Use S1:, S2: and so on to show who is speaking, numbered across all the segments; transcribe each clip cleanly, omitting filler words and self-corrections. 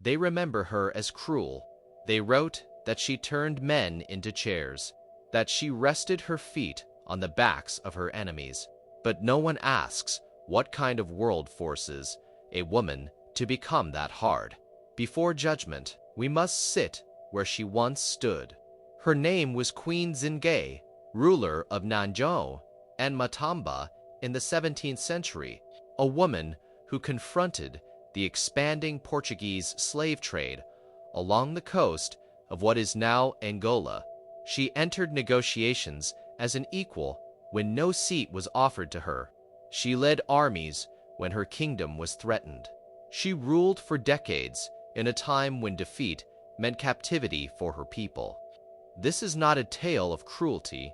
S1: They remember her as cruel. They wrote that she turned men into chairs, that she rested her feet on the backs of her enemies. But no one asks what kind of world forces a woman to become that hard. Before judgment, we must sit where she once stood. Her name was Queen Nzinga, ruler of Ndongo and Matamba in the 17th century, a woman who confronted the expanding Portuguese slave trade along the coast of what is now Angola. She entered negotiations as an equal when no seat was offered to her. She led armies when her kingdom was threatened. She ruled for decades in a time when defeat meant captivity for her people. This is not a tale of cruelty.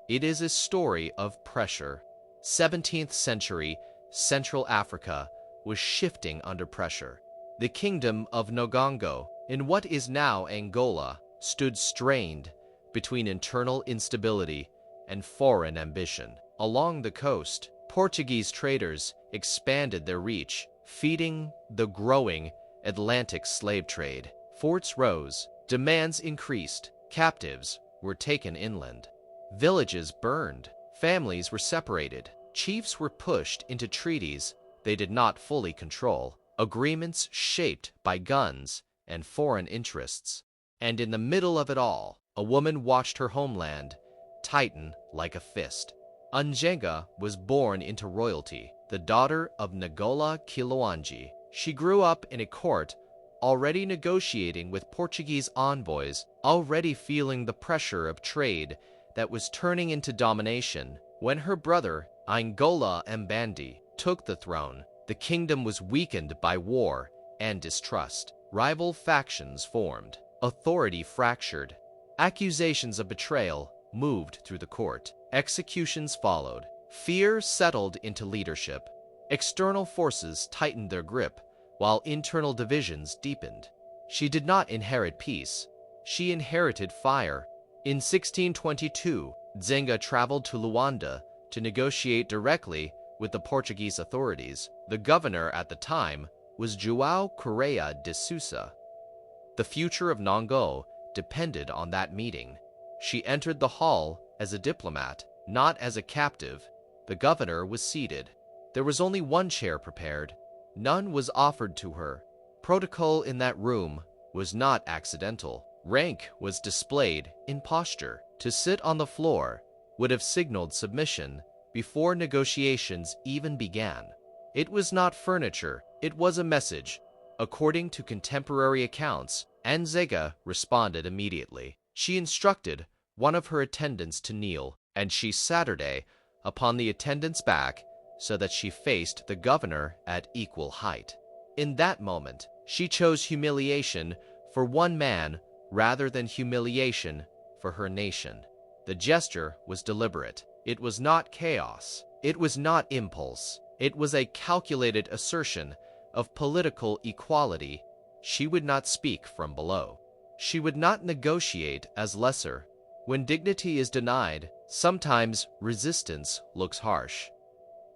S1: It is a story of pressure. 17th century Central Africa was shifting under pressure. The kingdom of Ndongo, in what is now Angola, stood strained between internal instability and foreign ambition. Along the coast, Portuguese traders expanded their reach, feeding the growing Atlantic slave trade. Forts rose, demands increased, captives were taken inland. Villages burned, families were separated, chiefs were pushed into treaties they did not fully control, agreements shaped by guns and foreign interests. And in the middle of it all, a woman watched her homeland tighten like a fist. Nzinga was born into royalty, the daughter of Ngola Kiloanji. She grew up in a court already negotiating with Portuguese envoys, already feeling the pressure of trade that was turning into domination. When her brother, Angola Mbandi, took the throne, the kingdom was weakened by war and distrust. Rival factions formed, authority fractured, accusations of betrayal moved through the court, executions followed, fear settled into leadership, external forces tightened their grip while internal divisions deepened. She did not inherit peace, she inherited fire. In 1622, Nzinga traveled to Luanda to negotiate directly with the Portuguese authorities. The governor at the time was João Correia de Sousa. The future of Ndongo depended on that meeting. She entered the hall as a diplomat, not as a captive. The governor was seated. There was only one chair prepared. None was offered to her. Protocol in that room was not accidental. Rank was displayed in posture. To sit on the floor would have signaled submission before negotiations even began. It was not furniture, it was a message. According to contemporary accounts, Nzinga responded immediately. She instructed one of her attendants to kneel, and she Saturday upon the attendant's back so that she faced the governor at equal height. In that moment, she chose humiliation for one man rather than humiliation for her nation. The gesture was deliberate. It was not chaos. It was not impulse. It was a calculated assertion of political equality. She would not speak from below. She would not negotiate as lesser. When dignity is denied, sometimes resistance looks harsh.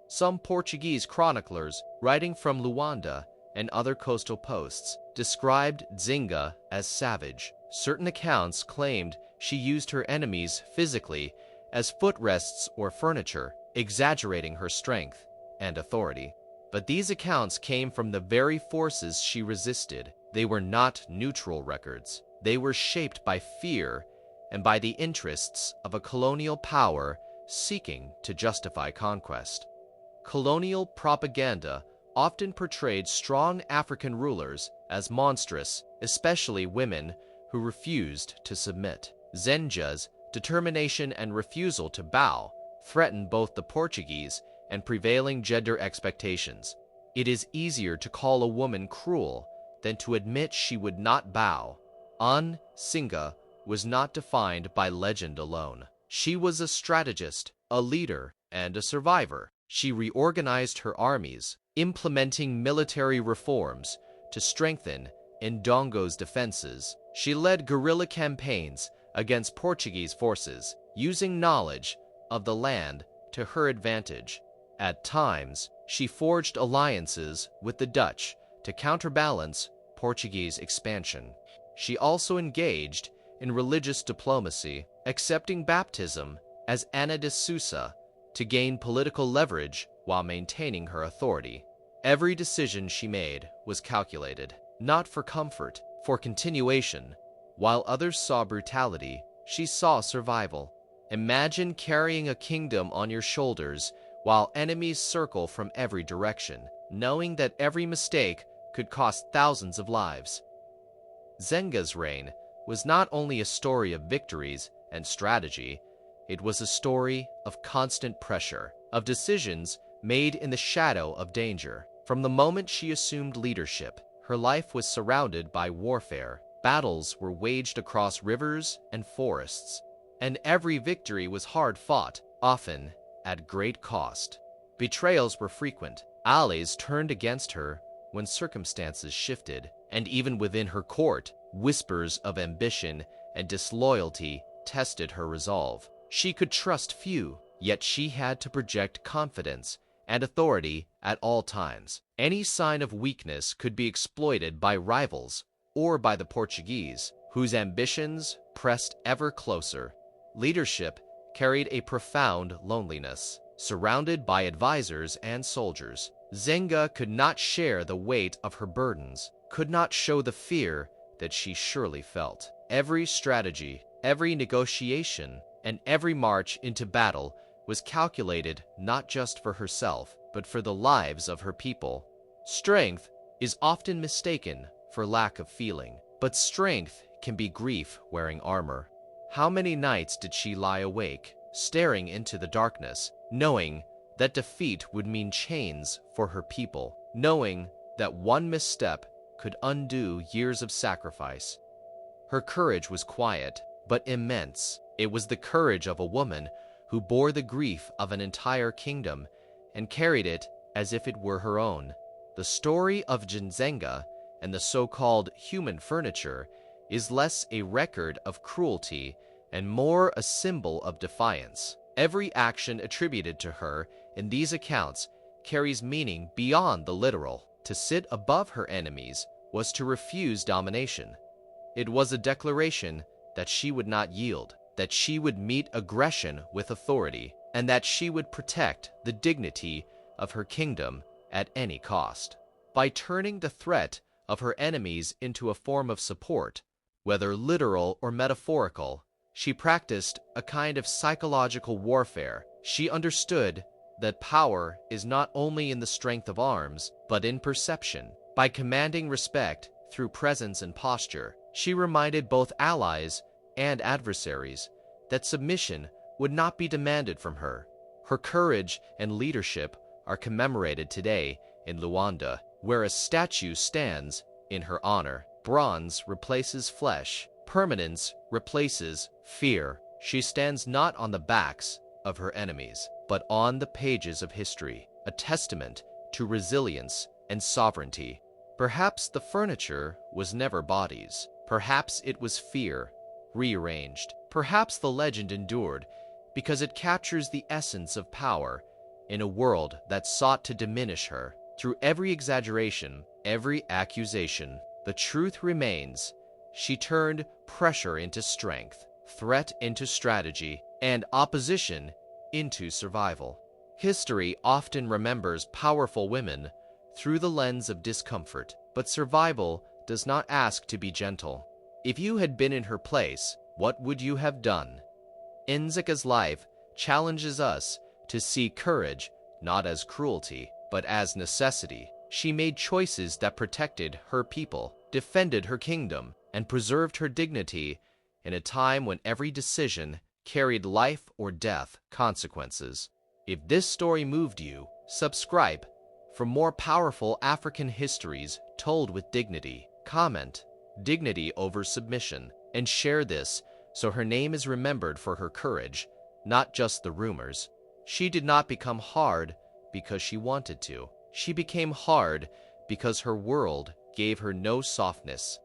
S1: Some Portuguese chroniclers, writing from Luanda and other coastal posts, described Nzinga as savage. Certain accounts claimed she used her enemies physically as footrests or furniture, exaggerating her strength and authority. But these accounts came from the very forces she resisted. They were not neutral records. They were shaped by fear and by the interests of a colonial power seeking to justify conquest. Colonial propaganda often portrayed strong African rulers as monstrous, especially women who refused to submit. Nzinga's determination and refusal to bow threatened both the Portuguese and prevailing gender expectations. It is easier to call a woman cruel than to admit she would not bow. Nzinga was not defined by legend alone. She was a strategist, a leader, and a survivor. She reorganized her armies, implementing military reforms to strengthen Ndongo's defenses. She led guerrilla campaigns against Portuguese forces, using knowledge of the land to her advantage. At times, she forged alliances with the Dutch to counterbalance Portuguese expansion. She also engaged in religious diplomacy, accepting baptism as Ana de Sousa to gain political leverage while maintaining her authority. Every decision she made was calculated, not for comfort, for continuation. While others saw brutality, she saw survival. Imagine carrying a kingdom on your shoulders while enemies circle from every direction, knowing that every mistake could cost thousands of lives. Nzinga's reign was not only a story of victories and strategy, it was a story of constant pressure, of decisions made in the shadow of danger. From the moment she assumed leadership, her life was surrounded by warfare. Battles were waged across rivers and forests, and every victory was hard-fought, often at great cost. Betrayals were frequent. Allies turned against her when circumstances shifted, and even within her court, whispers of ambition and disloyalty tested her resolve. She could trust few, yet she had to project confidence and authority at all times. Any sign of weakness could be exploited by rivals or by the Portuguese, whose ambitions pressed ever closer. Leadership carried a profound loneliness. Surrounded by advisors and soldiers, Nzinga could not share the weight of her burdens, could not show the fear that she surely felt. Every strategy, every negotiation, and every march into battle was calculated not just for herself, but for the lives of her people. Strength is often mistaken for lack of feeling, but strength can be grief wearing armor. How many nights did she lie awake, staring into the darkness, knowing that defeat would mean chains for her people, knowing that one misstep could undo years of sacrifice? Her courage was quiet, but immense. It was the courage of a woman who bore the grief of an entire kingdom and carried it as if it were her own. The story of Nzinga and the so-called human furniture is less a record of cruelty and more a symbol of defiance. Every action attributed to her in these accounts carries meaning beyond the literal. To sit above her enemies was to refuse domination. It was a declaration that she would not yield, that she would meet aggression with authority, and that she would protect the dignity of her kingdom at any cost. By turning the threat of her enemies into a form of support, whether literal or metaphorical, she practiced a kind of psychological warfare. She understood that power is not only in the strength of arms, but in perception. By commanding respect through presence and posture, she reminded both allies and adversaries that submission would not be demanded from her. Her courage and leadership are commemorated today in Luanda, where a statue stands in her honor. Bronze replaces flesh. Permanence replaces fear. She stands not on the backs of her enemies, but on the pages of history, a testament to resilience and sovereignty. Perhaps the furniture was never bodies. Perhaps it was fear, rearranged. Perhaps the legend endured because it captures the essence of power in a world that sought to diminish her. Through every exaggeration, every accusation, the truth remains. She turned pressure into strength, threat into strategy, and opposition into survival. History often remembers powerful women through the lens of discomfort, but survival does not ask to be gentle. If you had been in her place, what would you have done? Nzinga's life challenges us to see courage not as cruelty, but as necessity. She made choices that protected her people, defended her kingdom, and preserved her dignity in a time when every decision carried life or death consequences. If this story moved you, subscribe for more powerful African histories told with dignity. Comment, dignity over submission, and share this so her name is remembered for her courage, not just the rumors. She did not become hard because she wanted to. She became hard because her world gave her no softness.